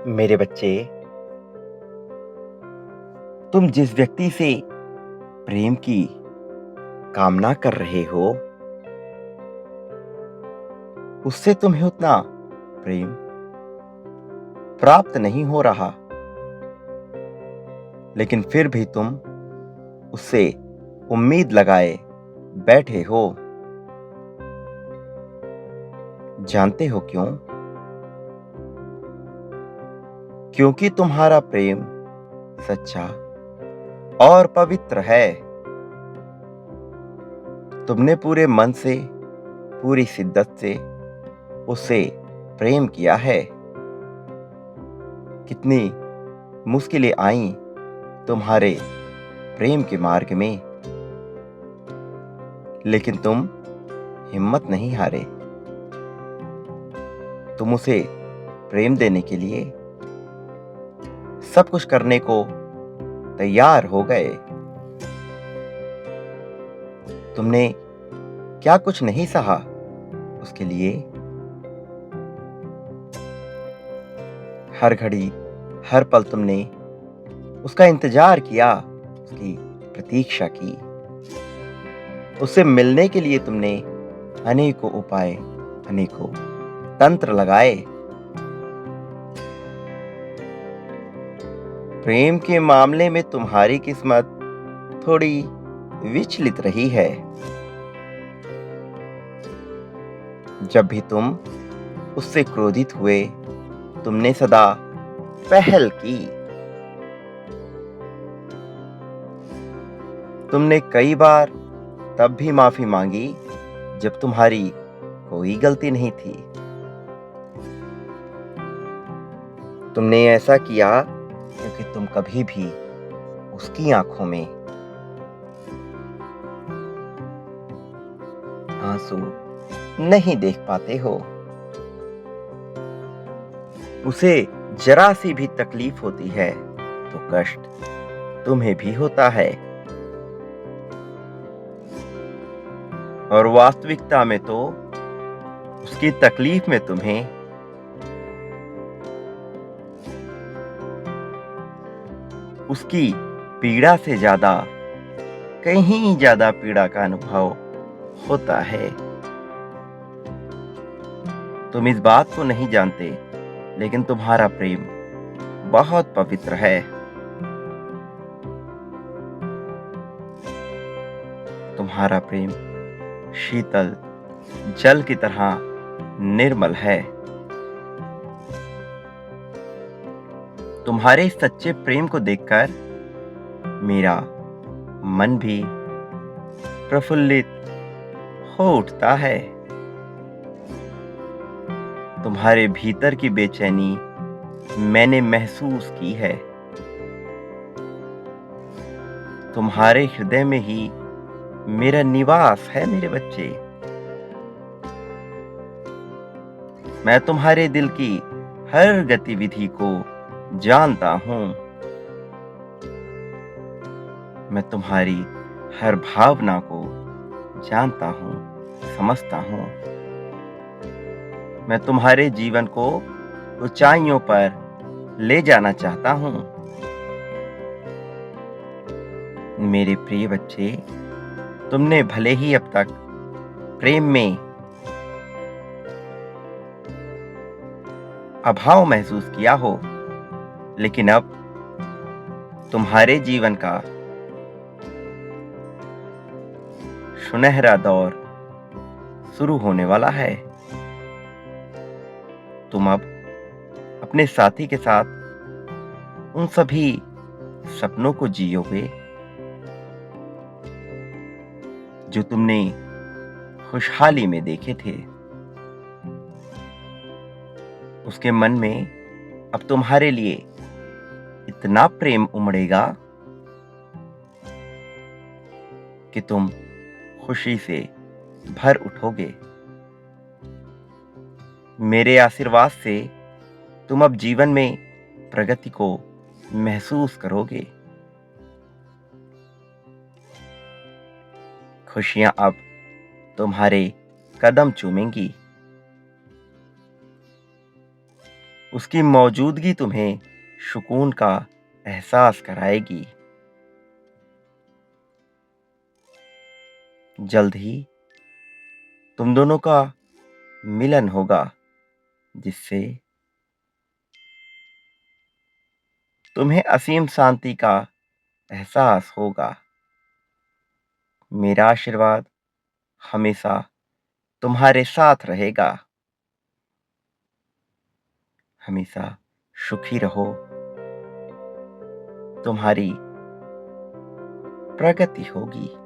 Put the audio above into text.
मेरे बच्चे, तुम जिस व्यक्ति से प्रेम की कामना कर रहे हो, उससे तुम्हें उतना प्रेम प्राप्त नहीं हो रहा, लेकिन फिर भी तुम उससे उम्मीद लगाए बैठे हो। जानते हो क्यों? क्योंकि तुम्हारा प्रेम सच्चा और पवित्र है। तुमने पूरे मन से, पूरी शिद्दत से उससे प्रेम किया है। कितनी मुश्किलें आईं तुम्हारे प्रेम के मार्ग में, लेकिन तुम हिम्मत नहीं हारे। तुम उसे प्रेम देने के लिए सब कुछ करने को तैयार हो गए। तुमने क्या कुछ नहीं सहा उसके लिए। हर घड़ी, हर पल तुमने उसका इंतजार किया, उसकी प्रतीक्षा की। उससे मिलने के लिए तुमने अनेकों उपाय, अनेकों तंत्र लगाए। प्रेम के मामले में तुम्हारी किस्मत थोड़ी विचलित रही है। जब भी तुम उससे क्रोधित हुए, तुमने सदा पहल की। तुमने कई बार तब भी माफी मांगी जब तुम्हारी कोई गलती नहीं थी। तुमने ऐसा किया क्योंकि तुम कभी भी उसकी आंखों में आंसू नहीं देख पाते हो। उसे जरा सी भी तकलीफ होती है तो कष्ट तुम्हें भी होता है। और वास्तविकता में तो उसकी तकलीफ में तुम्हें उसकी पीड़ा से ज्यादा, कहीं ज्यादा पीड़ा का अनुभव होता है। तुम इस बात को नहीं जानते, लेकिन तुम्हारा प्रेम बहुत पवित्र है। तुम्हारा प्रेम शीतल जल की तरह निर्मल है। तुम्हारे इस सच्चे प्रेम को देखकर मेरा मन भी प्रफुल्लित हो उठता है। तुम्हारे भीतर की बेचैनी मैंने महसूस की है। तुम्हारे हृदय में ही मेरा निवास है मेरे बच्चे। मैं तुम्हारे दिल की हर गतिविधि को जानता हूं। मैं तुम्हारी हर भावना को जानता हूं, समझता हूं। मैं तुम्हारे जीवन को ऊंचाइयों पर ले जाना चाहता हूं। मेरे प्रिय बच्चे, तुमने भले ही अब तक प्रेम में अभाव महसूस किया हो, लेकिन अब तुम्हारे जीवन का सुनहरा दौर शुरू होने वाला है। तुम अब अपने साथी के साथ उन सभी सपनों को जियोगे जो तुमने खुशहाली में देखे थे। उसके मन में अब तुम्हारे लिए इतना प्रेम उमड़ेगा कि तुम खुशी से भर उठोगे। मेरे आशीर्वाद से तुम अब जीवन में प्रगति को महसूस करोगे। खुशियां अब तुम्हारे कदम चूमेंगी। उसकी मौजूदगी तुम्हें सुकून का एहसास कराएगी। जल्द ही तुम दोनों का मिलन होगा, जिससे तुम्हें असीम शांति का एहसास होगा। मेरा आशीर्वाद हमेशा तुम्हारे साथ रहेगा। हमेशा सुखी रहो। तुम्हारी प्रगति होगी।